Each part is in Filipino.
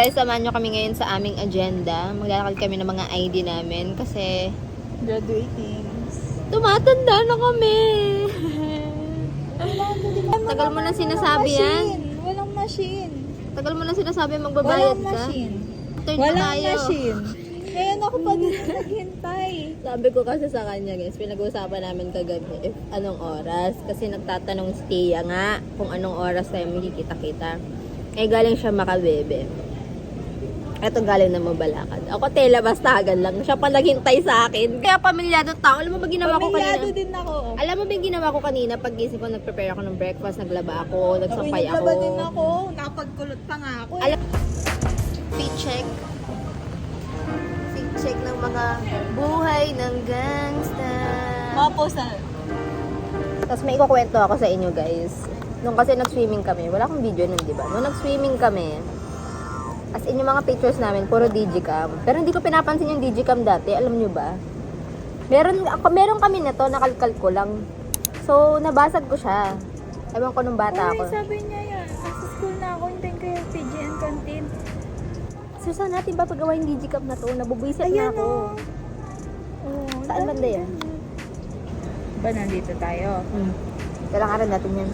guys, samahan nyo kami ngayon sa aming agenda. Maglalakad kami ng mga ID namin kasi Graduating. tumatanda na kami. Tagal mo na sinasabi yan. Walang machine. Tagal mo na sinasabi magbabayad Walang ka. machine. Turn na Walang tayo. machine. Ngayon ako pa din naghintay. Sabi ko kasi sa kanya guys, pinag-uusapan namin kagabi if anong oras. Kasi nagtatanong si Tia nga kung anong oras tayo magkikita-kita. Eh galing siya Makabebe. Eto galing na Mabalakad. Ako tela bastagan lang. Siya pa naghintay sa akin. Kaya pamilyado tao. Alam mo ba ginawa ko kanina? Pamilyado din ako. Alam mo ba yung ginawa ko kanina? Pag gising ko, nag-prepare ako ng breakfast, naglaba ako, nagsampay ako. Naglaba din ako. Nakapagkulot pa nga ako. Alam, fit check. Fit check ng mga buhay ng gangsta. Mapos na. Tapos may ikukwento ako sa inyo guys. Nung kasi nag-swimming kami, wala akong video nun, di ba? Nung nag-swimming kami, as in yung mga pictures namin, puro digicam. Pero hindi ko pinapansin yung digicam dati, alam nyo ba? Meron kami na to, nakalkal ko lang. So, nabasag ko siya. Ewan ko nung bata ako. Sabi niya yan. Nasa school na ako, hintayin ko yung PGN content. So, saan natin ba pagawa yung digicam na to? Nabubwisit na Ayan ako. Oh, Saan banda yan? Ba, nandito tayo? Kailangan natin yan.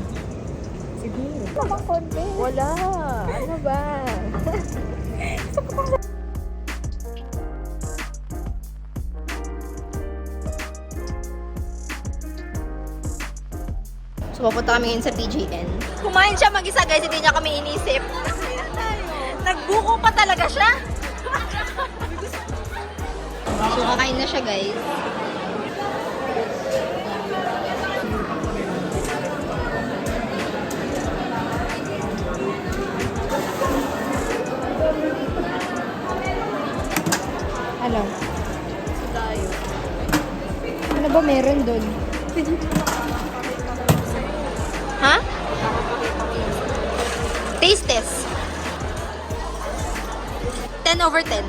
Siguro. Wala konti. Wala. Ano ba? So, pupunta kami ngayon sa PGN. Kumain siya mag-isa guys, hindi niya kami inisip. Nagbuko pa talaga siya. So, kakain na siya guys. Ano? Ano ba meron doon? Ha? Taste test. 10/10.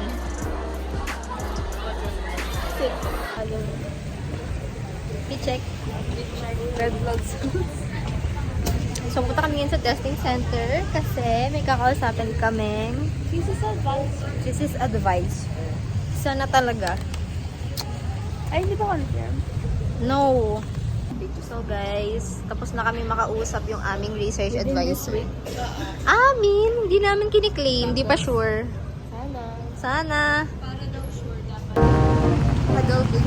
I-check. Red vlogs. So, punta kami ngayon sa testing center kasi may kakausapin kaming This is advice. this is advice. Sana talaga. Ay, hindi ba confirm? No. So guys, tapos na kami makausap yung aming research advisor. Hindi namin kiniklaim, di pa sure. Sana. Para daw sure dapat. Tagal din.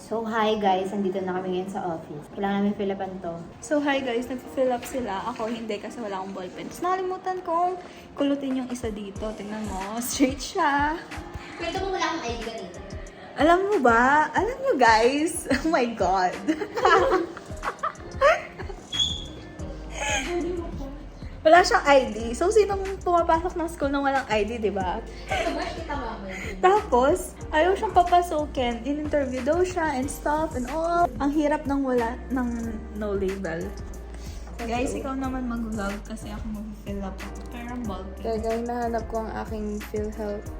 So hi guys, andito na kami ngayon sa office. Kailangan namin fill upan to. So, hi guys, nag-fill up sila. Ako hindi kasi wala akong ballpen. Tapos nakalimutan kong kulutin yung isa dito. Tingnan mo, straight siya. Kwento mo wala akong ID kanina. Alam mo ba? Alam mo guys? Oh my God. Wala siyang ID. So, sinong pumapasok ng school nang walang ID, di ba? Sumash kita mama. Tapos, ayaw siyang papasokin. In-interview daw siya and stuff and all. Ang hirap ng wala, ng no label. Guys, ikaw naman mag-vlog kasi ako mag-fill up ako. Pero ang bulk. Gagawin nahanap ko ang aking PhilHealth.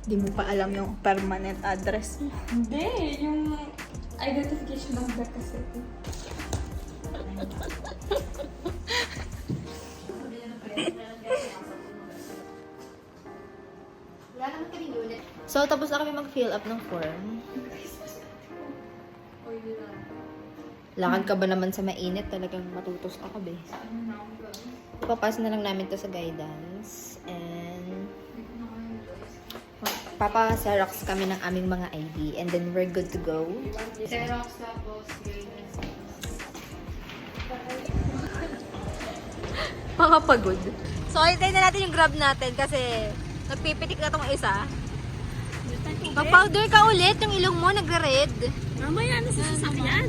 Di mo pa alam yung permanent address mo. Hindi, yung identification number kasi. Wala naman kami unit. So, tapos na kami mag-fill up ng form. Lakad ka ba naman sa mainit? Talagang matutos ako, be. Papas na lang namin to sa guidance. And papa-xerox kami ng aming mga ID. And then we're good to go. Xerox tapos guidance. Makapagod. So, hintayin na natin yung grab natin kasi nagpipitik na tong isa. Mag-powder ka ulit. Yung ilong mo nagre-red. Mamaya na sa sasakyan.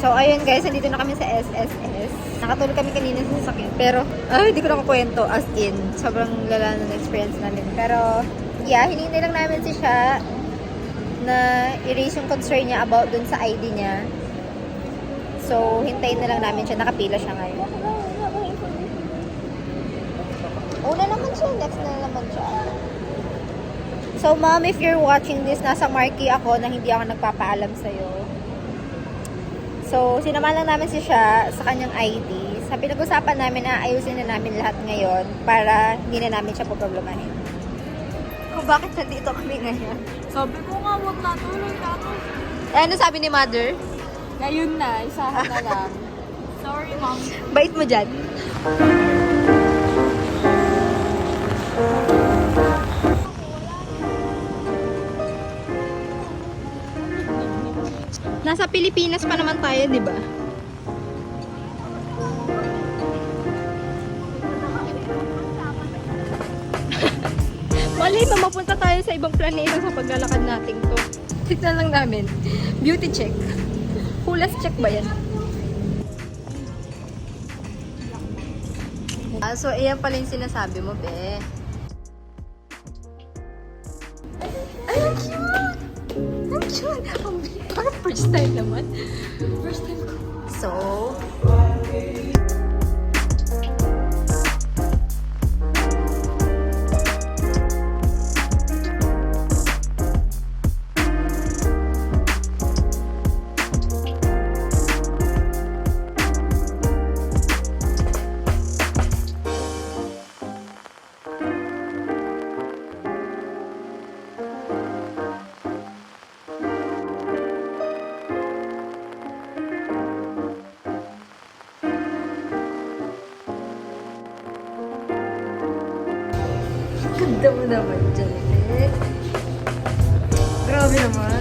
So, ayun guys, nandito na kami sa SSS. Nakatulog kami kanina sa sasakyan. Pero, hindi ko na kukwento as in. Sobrang lala ng experience namin. Pero, Yeah, hinihintay lang namin si siya na erase yung concern niya about dun sa ID niya. So, hintayin na lang namin siya. Nakapila siya ngayon. Una naman siya. Next na naman siya. So, mom, if you're watching this, nasa marquee ako na hindi ako nagpapaalam sa'yo. So, sinama lang namin si siya sa kanyang ID. Sa pinag-usapan namin na ayusin na namin lahat ngayon para hindi na namin siya poproblemahin. Kung bakit nandito kami ngayon. Sabi ko nga, wag na tuloy na ako. Eh, ano sabi ni mother? Ngayon na, isahan na lang. Sorry, mom. Bait mo dyan. Nasa Pilipinas pa naman tayo, di ba? Malay mo, mapunta tayo sa ibang planeta sa paglalakad natin to. Tignan lang namin. Beauty check. Hulas check ba yan? So, iyan pala yung sinasabi mo, be. Ay, ang cute! Ang cute! Parang first time naman. First time ko. So, ganda mo naman, Janet. Grabe naman.